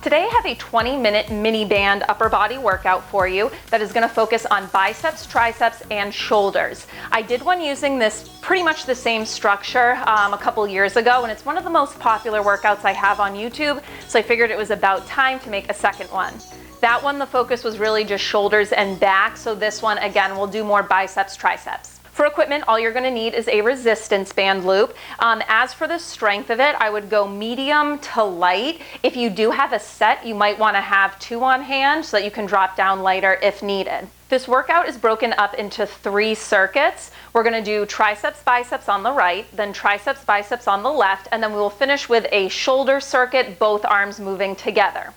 Today I have a 20-minute mini band upper body workout for you that is going to focus on biceps, triceps, and shoulders. I did one using this pretty much the same structure a couple years ago, and it's one of the most popular workouts I have on YouTube, so I figured it was about time to make a second one. That one, the focus was really just shoulders and back, so this one, again, we'll do more biceps, triceps. For equipment, all you're going to need is a resistance band loop. As for the strength of it, I would go medium to light. If you do have a set, you might want to have 2 on hand so that you can drop down lighter if needed. This workout is broken up into 3 circuits. We're going to do triceps, biceps on the right, then triceps, biceps on the left, and then we will finish with a shoulder circuit, both arms moving together.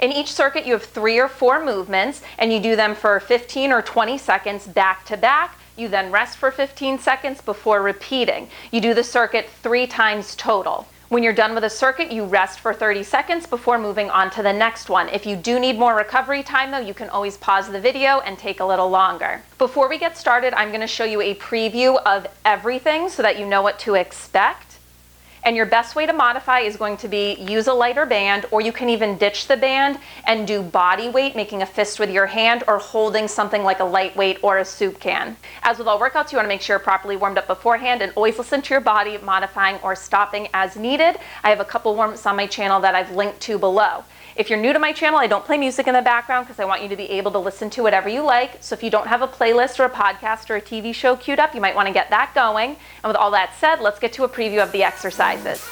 In each circuit, you have 3 or 4 movements, and you do them for 15 or 20 seconds back to back. You then rest for 15 seconds before repeating. You do the circuit 3 times total. When you're done with a circuit, you rest for 30 seconds before moving on to the next one. If you do need more recovery time though, you can always pause the video and take a little longer. Before we get started, I'm going to show you a preview of everything so that you know what to expect. And your best way to modify is going to be use a lighter band, or you can even ditch the band and do body weight, making a fist with your hand or holding something like a lightweight or a soup can. As with all workouts, you want to make sure you're properly warmed up beforehand and always listen to your body, modifying or stopping as needed. I have a couple warm-ups on my channel that I've linked to below. If you're new to my channel, I don't play music in the background because I want you to be able to listen to whatever you like. So if you don't have a playlist or a podcast or a TV show queued up, you might want to get that going. And with all that said, let's get to a preview of the exercises.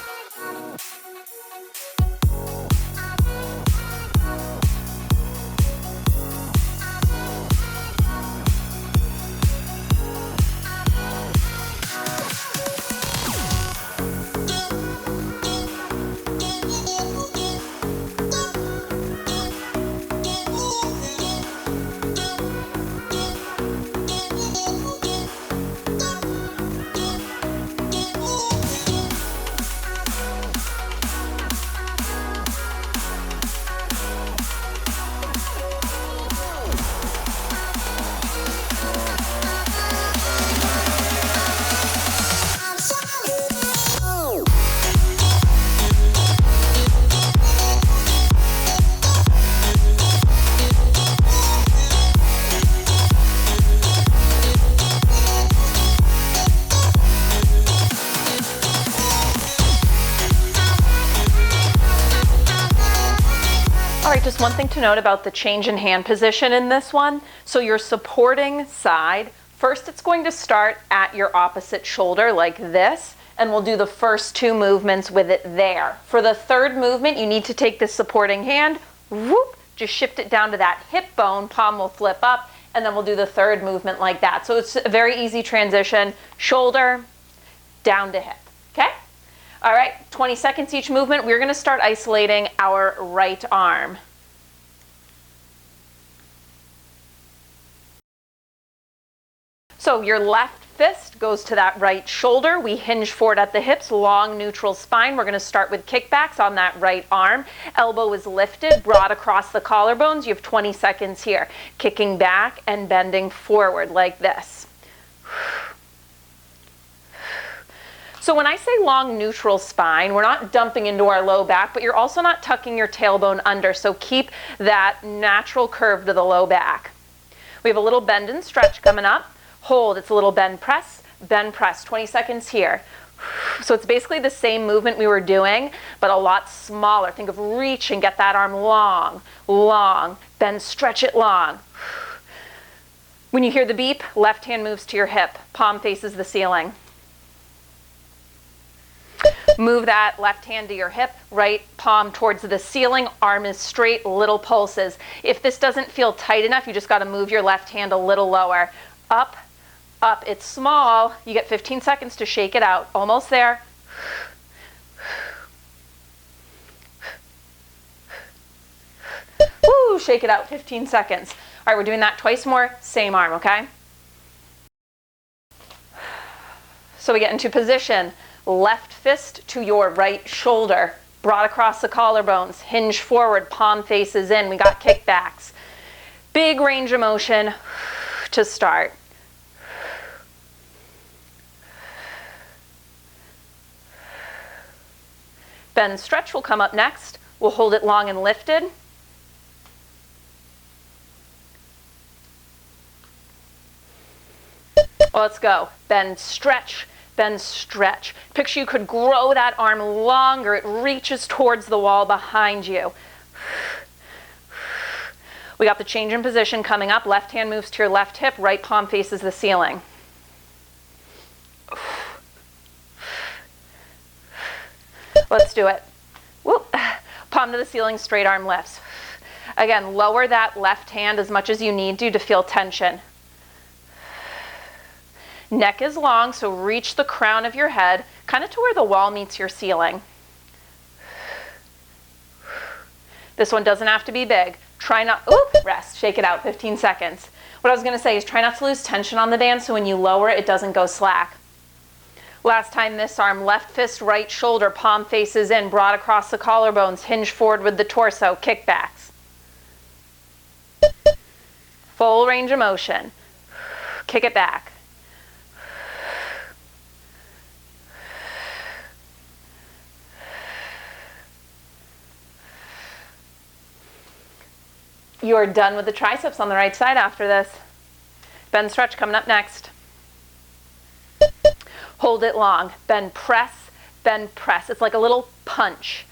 All right, just one thing to note about the change in hand position in this one. So your supporting side, first it's going to start at your opposite shoulder like this, and we'll do the first 2 movements with it there. For the third movement, you need to take this supporting hand, whoop, just shift it down to that hip bone, palm will flip up, and then we'll do the third movement like that. So it's a very easy transition, shoulder, down to hip, okay? All right, 20 seconds each movement. We're going to start isolating our right arm. So your left fist goes to that right shoulder. We hinge forward at the hips, long neutral spine. We're going to start with kickbacks on that right arm. Elbow is lifted, broad across the collarbones. You have 20 seconds here. Kicking back and bending forward like this. So when I say long neutral spine, we're not dumping into our low back, but you're also not tucking your tailbone under. So keep that natural curve to the low back. We have a little bend and stretch coming up. Hold, it's a little bend press, 20 seconds here. So it's basically the same movement we were doing, but a lot smaller. Think of reach and get that arm long, long, bend, stretch it long. When you hear the beep, left hand moves to your hip, palm faces the ceiling. Move that left hand to your hip, right palm towards the ceiling, arm is straight, little pulses. If this doesn't feel tight enough, you just got to move your left hand a little lower. Up, up, it's small. You get 15 seconds to shake it out. Almost there. Woo, shake it out, 15 seconds. All right, we're doing that twice more, same arm, okay? So we get into position. Left fist to your right shoulder, broad across the collarbones, hinge forward, palm faces in. We got kickbacks. Big range of motion to start. Bend stretch will come up next. We'll hold it long and lifted. Let's go. Bend, stretch, bend, stretch. Picture you could grow that arm longer. It reaches towards the wall behind you. We got the change in position coming up. Left hand moves to your left hip, right palm faces the ceiling. Let's do it. Whoop. Palm to the ceiling, straight arm lifts. Again, lower that left hand as much as you need to feel tension. Neck is long, so reach the crown of your head, kind of to where the wall meets your ceiling. This one doesn't have to be big. Try not, rest, shake it out, 15 seconds. What I was gonna say is try not to lose tension on the band so when you lower it, it doesn't go slack. Last time this arm, left fist, right shoulder, palm faces in, broad across the collarbones, hinge forward with the torso, kickbacks. Full range of motion. Kick it back. You are done with the triceps on the right side after this. Bend, stretch coming up next. Hold it long. Bend, press, bend, press. It's like a little punch.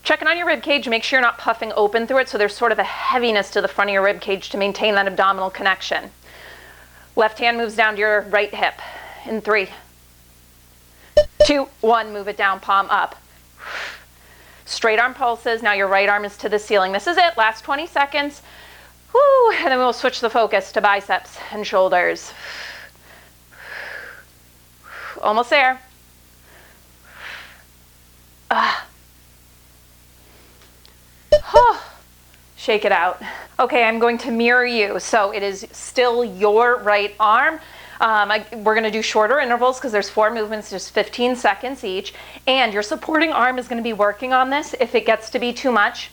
Checking on your rib cage, make sure you're not puffing open through it so there's sort of a heaviness to the front of your rib cage to maintain that abdominal connection. Left hand moves down to your right hip in 3, 2, 1, move it down, palm up. Straight arm pulses, now your right arm is to the ceiling. This is it, last 20 seconds. Woo, and then we'll switch the focus to biceps and shoulders. Almost there. Shake it out. Okay, I'm going to mirror you. So it is still your right arm. We're going to do shorter intervals because there's 4 movements, just 15 seconds each. And your supporting arm is going to be working on this. If it gets to be too much,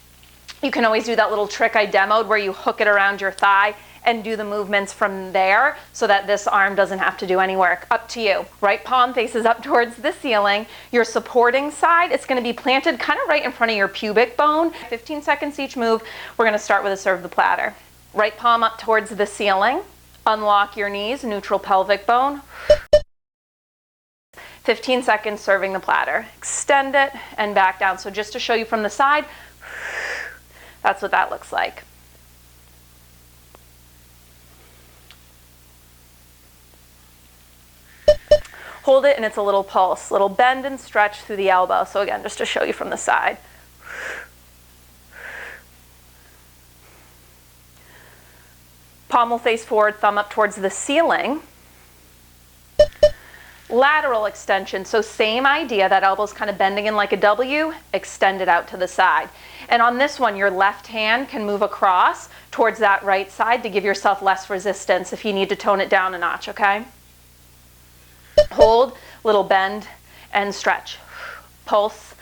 you can always do that little trick I demoed where you hook it around your thigh and do the movements from there so that this arm doesn't have to do any work. Up to you. Right palm faces up towards the ceiling. Your supporting side, it's going to be planted kind of right in front of your pubic bone. 15 seconds each move. We're going to start with a serve the platter. Right palm up towards the ceiling. Unlock your knees, neutral pelvic bone. 15 seconds serving the platter. Extend it and back down. So just to show you from the side, that's what that looks like. Hold it and it's a little pulse, little bend and stretch through the elbow. So again, just to show you from the side. Palm will face forward, thumb up towards the ceiling. Lateral extension, so same idea, that elbow's kind of bending in like a W, extend it out to the side. And on this one, your left hand can move across towards that right side to give yourself less resistance if you need to tone it down a notch, okay? Hold, little bend and stretch. Pulse,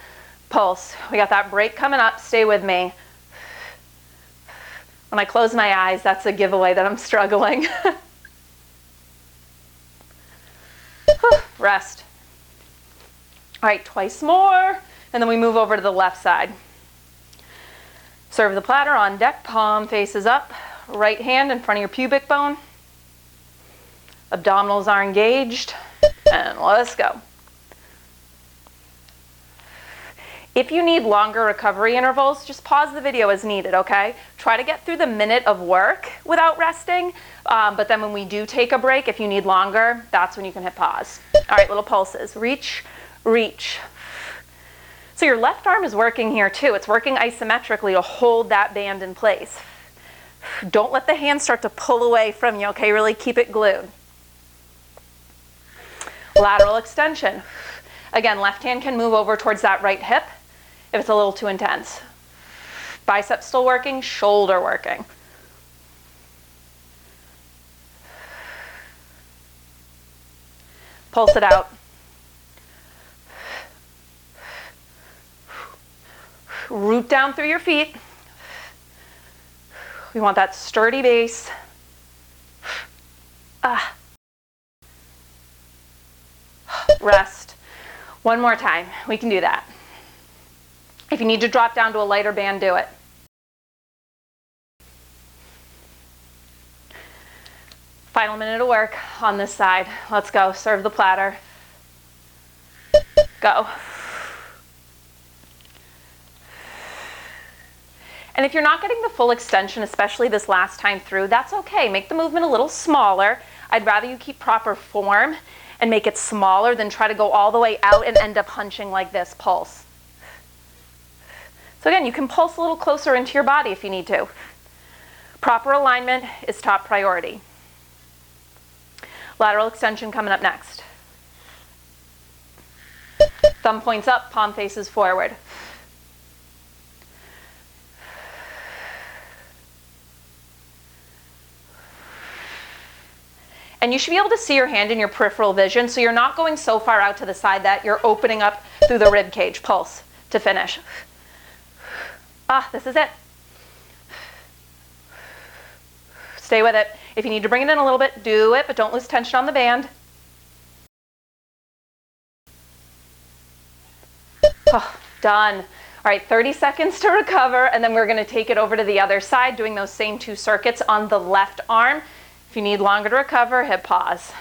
pulse. We got that break coming up, stay with me. When I close my eyes, that's a giveaway that I'm struggling. Rest. All right, twice more, and then we move over to the left side. Serve the platter on deck, palm faces up, right hand in front of your pubic bone. Abdominals are engaged, and let's go. If you need longer recovery intervals, just pause the video as needed, okay? Try to get through the minute of work without resting, but then when we do take a break, if you need longer, that's when you can hit pause. All right, little pulses. Reach, reach. So your left arm is working here too. It's working isometrically to hold that band in place. Don't let the hand start to pull away from you, okay? Really keep it glued. Lateral extension. Again, left hand can move over towards that right hip if it's a little too intense. Biceps still working, shoulder working. Pulse it out. Root down through your feet. We want that sturdy base. Rest. One more time, we can do that. If you need to drop down to a lighter band, do it. Final minute of work on this side. Let's go, serve the platter. Go. And if you're not getting the full extension, especially this last time through, that's okay. Make the movement a little smaller. I'd rather you keep proper form and make it smaller than try to go all the way out and end up hunching like this, pulse. So again, you can pulse a little closer into your body if you need to. Proper alignment is top priority. Lateral extension coming up next. Thumb points up, palm faces forward. And you should be able to see your hand in your peripheral vision, so you're not going so far out to the side that you're opening up through the rib cage. Pulse to finish. This is it. Stay with it. If you need to bring it in a little bit, do it, but don't lose tension on the band. Done. All right, 30 seconds to recover, and then we're going to take it over to the other side, doing those same 2 circuits on the left arm. If you need longer to recover, hit pause.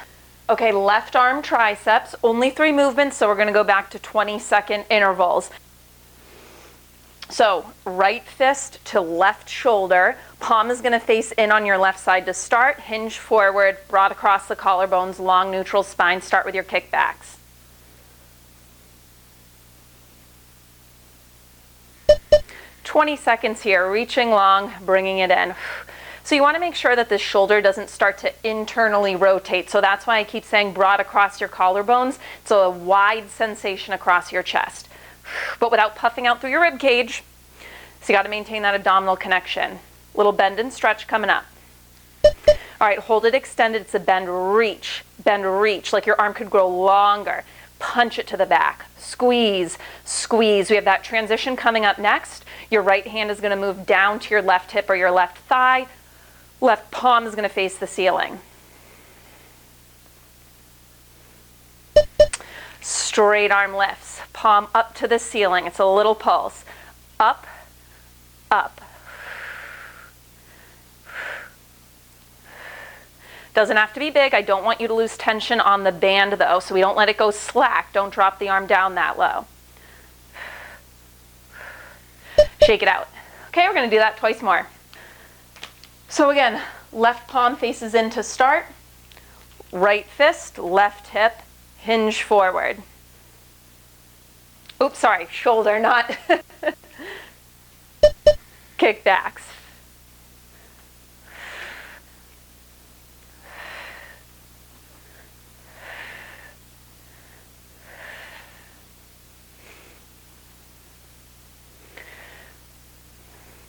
Okay, left arm triceps, only 3 movements, so we're going to go back to 20-second intervals. So right fist to left shoulder, palm is going to face in on your left side to start, hinge forward, broad across the collarbones, long neutral spine. Start with your kickbacks. "20 seconds here, reaching long, bringing it in. So you want to make sure that this shoulder doesn't start to internally rotate. So that's why I keep saying broad across your collarbones. It's a wide sensation across your chest, but without puffing out through your rib cage. So you got to maintain that abdominal connection. Little bend and stretch coming up. All right, hold it extended. It's a bend, reach, like your arm could grow longer. Punch it to the back. Squeeze, squeeze. We have that transition coming up next. Your right hand is going to move down to your left hip or your left thigh. Left palm is going to face the ceiling. Straight arm lifts. Palm up to the ceiling. It's a little pulse. Up, up. Doesn't have to be big. I don't want you to lose tension on the band though, so we don't let it go slack. Don't drop the arm down that low. Shake it out. Okay, we're going to do that twice more. So again, left palm faces in to start. Right fist, left hip, hinge forward. Oops, sorry, shoulder, not kickbacks.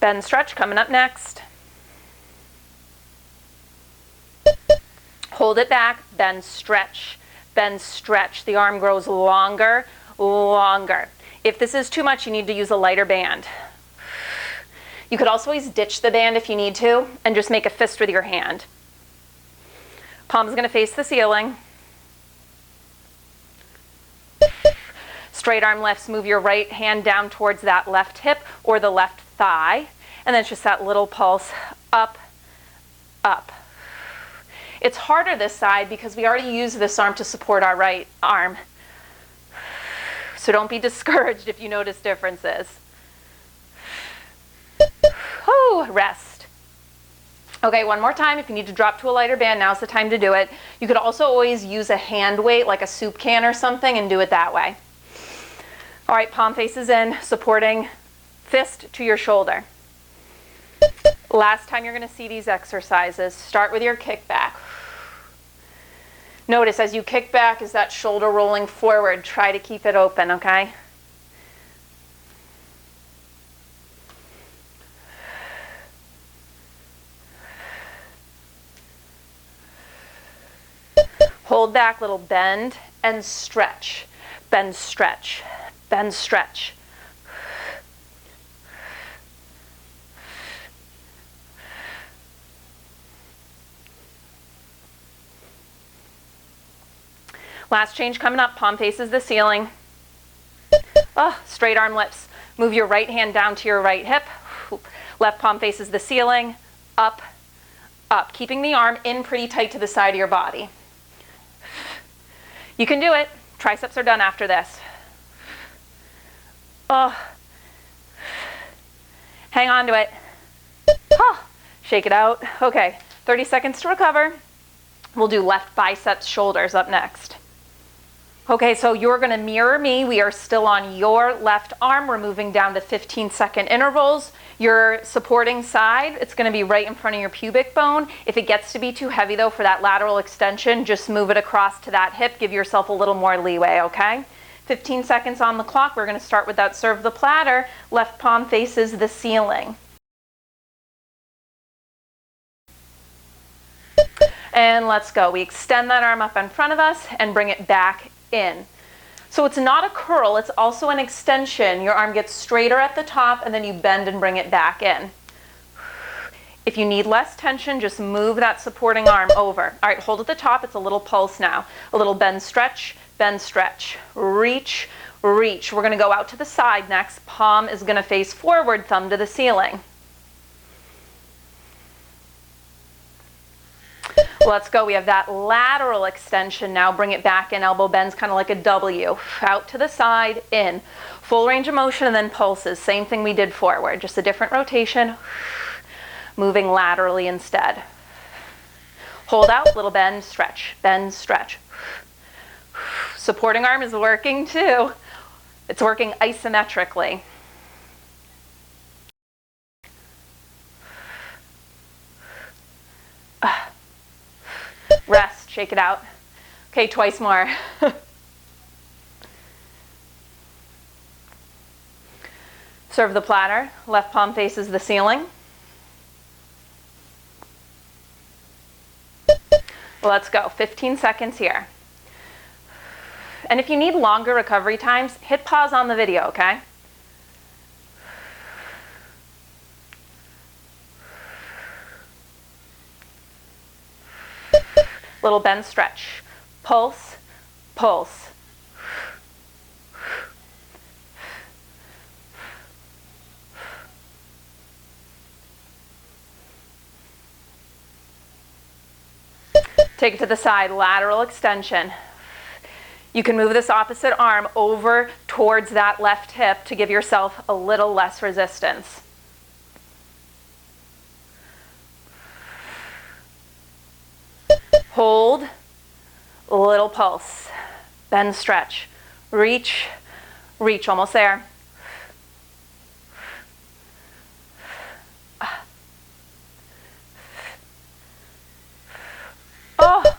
Bend stretch coming up next. Hold it back, bend stretch, bend stretch. The arm grows longer, longer. If this is too much, you need to use a lighter band. You could also always ditch the band if you need to and just make a fist with your hand. Palm is going to face the ceiling. Straight arm lifts, move your right hand down towards that left hip or the left thigh. And then it's just that little pulse up, up. It's harder this side because we already use this arm to support our right arm. So don't be discouraged if you notice differences. Whew, rest. Okay, one more time. If you need to drop to a lighter band, now's the time to do it. You could also always use a hand weight like a soup can or something and do it that way. All right, palm faces in, supporting fist to your shoulder. Last time you're going to see these exercises, start with your kickback. Notice as you kick back, is that shoulder rolling forward. Try to keep it open, okay? Hold back, little bend and stretch. Bend, stretch, bend, stretch. Last change coming up, palm faces the ceiling. Oh, straight arm lifts. Move your right hand down to your right hip. Left palm faces the ceiling. Up, up. Keeping the arm in pretty tight to the side of your body. You can do it. Triceps are done after this. Oh. Hang on to it. Oh. Shake it out. Okay, 30 seconds to recover. We'll do left biceps, shoulders up next. Okay, so you're gonna mirror me. We are still on your left arm. We're moving down to 15-second intervals. Your supporting side, it's gonna be right in front of your pubic bone. If it gets to be too heavy though for that lateral extension, just move it across to that hip. Give yourself a little more leeway, okay? 15 seconds on the clock. We're gonna start with that serve the platter. Left palm faces the ceiling. And let's go. We extend that arm up in front of us and bring it back in. So it's not a curl, it's also an extension. Your arm gets straighter at the top and then you bend and bring it back in. If you need less tension, just move that supporting arm over. All right, hold at the top. It's a little pulse now. A little bend, stretch, reach, reach. We're gonna go out to the side next. Palm is gonna face forward, thumb to the ceiling. Let's go. We have that lateral extension now. Bring it back in. Elbow bends kind of like a W. Out to the side, in. Full range of motion and then pulses. Same thing we did forward. Just a different rotation. Moving laterally instead. Hold out, little bend, stretch. Bend, stretch. Supporting arm is working too. It's working isometrically. Rest, shake it out. Okay, twice more. Serve the platter. Left palm faces the ceiling. Let's go. 15 seconds here. And if you need longer recovery times, hit pause on the video, okay? Little bend, stretch. Pulse, pulse. Take it to the side, lateral extension. You can move this opposite arm over towards that left hip to give yourself a little less resistance. Hold, little pulse, bend, stretch, reach, reach, almost there. Oh,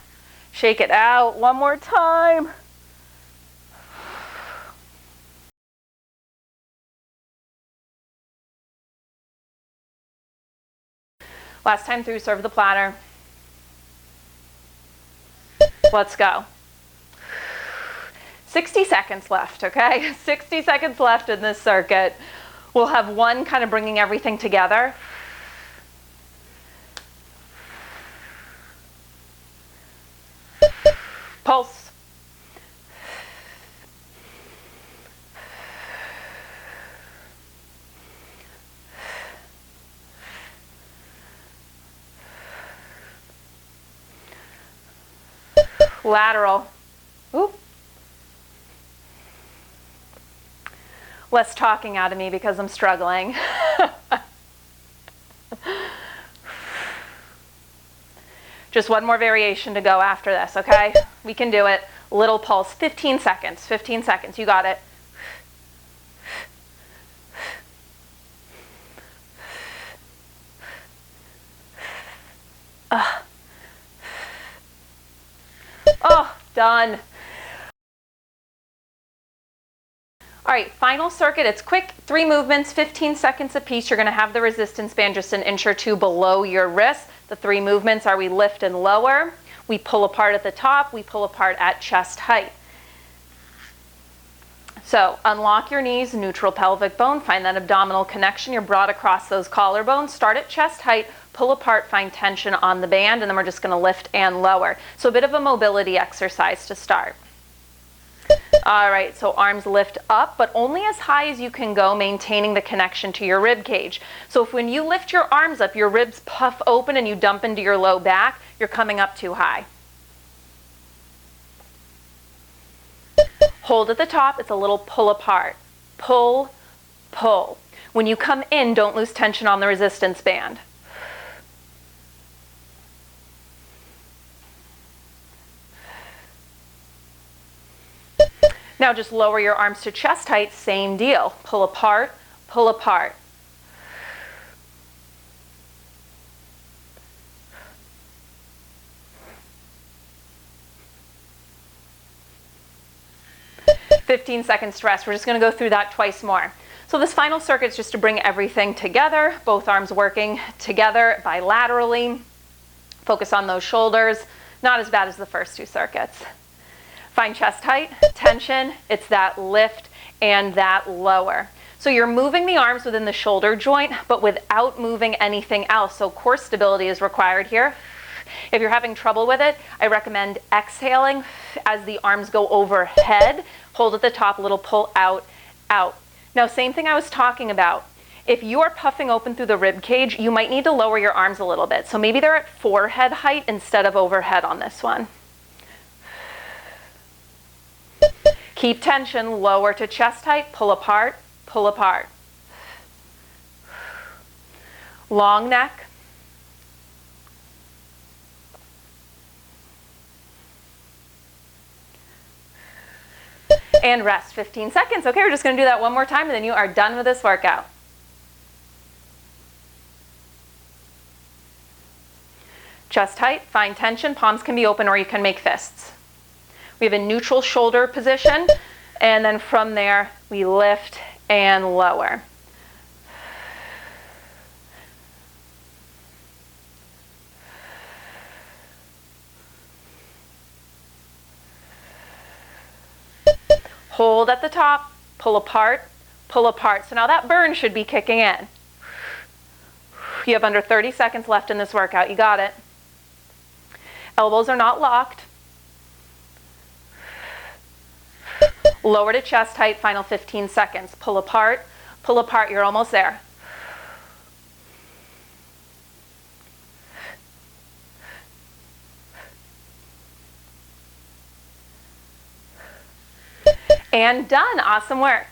shake it out one more time. Last time through, serve the platter. Let's go. 60 seconds left, okay? 60 seconds left in this circuit. We'll have one kind of bringing everything together. Pulse. Lateral. Ooh. Less talking out of me because I'm struggling. Just one more variation to go after this, okay? We can do it. Little pulse, 15 seconds, 15 seconds. You got it. Oh, done. All right, final circuit. It's quick, 3 movements, 15 seconds apiece. You're gonna have the resistance band just an inch or two below your wrist. The 3 movements are we lift and lower, we pull apart at the top, we pull apart at chest height. So unlock your knees, neutral pelvic bone, find that abdominal connection. You're brought across those collarbones. Start at chest height, pull apart, find tension on the band, and then we're just gonna lift and lower. So a bit of a mobility exercise to start. All right, so arms lift up, but only as high as you can go, maintaining the connection to your rib cage. So if when you lift your arms up, your ribs puff open and you dump into your low back, you're coming up too high. Hold at the top, it's a little pull apart. Pull, pull. When you come in, don't lose tension on the resistance band. Now just lower your arms to chest height, same deal. Pull apart, pull apart. "15 seconds to rest." We're just going to go through that twice more. So this final circuit is just to bring everything together, both arms working together bilaterally. Focus on those shoulders. Not as bad as the first two circuits. Find chest height, tension, it's that lift and that lower. So you're moving the arms within the shoulder joint, but without moving anything else. So core stability is required here. If you're having trouble with it, I recommend exhaling as the arms go overhead. Hold at the top, a little pull out, out. Now, same thing I was talking about. If you are puffing open through the rib cage, you might need to lower your arms a little bit. So maybe they're at forehead height instead of overhead on this one. Keep tension, lower to chest height, pull apart, pull apart. Long neck. And rest 15 seconds. Okay, we're just going to do that one more time and then you are done with this workout. Chest height, find tension, palms can be open or you can make fists. We have a neutral shoulder position, and then from there we lift and lower. Hold at the top, pull apart, pull apart. So now that burn should be kicking in. You have under 30 seconds left in this workout. You got it. Elbows are not locked. Lower to chest height, final 15 seconds. Pull apart, you're almost there. And done, awesome work.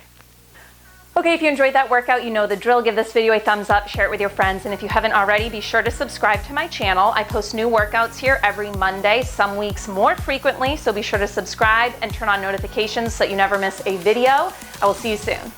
Okay, if you enjoyed that workout, you know the drill. Give this video a thumbs up, share it with your friends, and if you haven't already, be sure to subscribe to my channel. I post new workouts here every Monday, some weeks more frequently, so be sure to subscribe and turn on notifications so that you never miss a video. I will see you soon.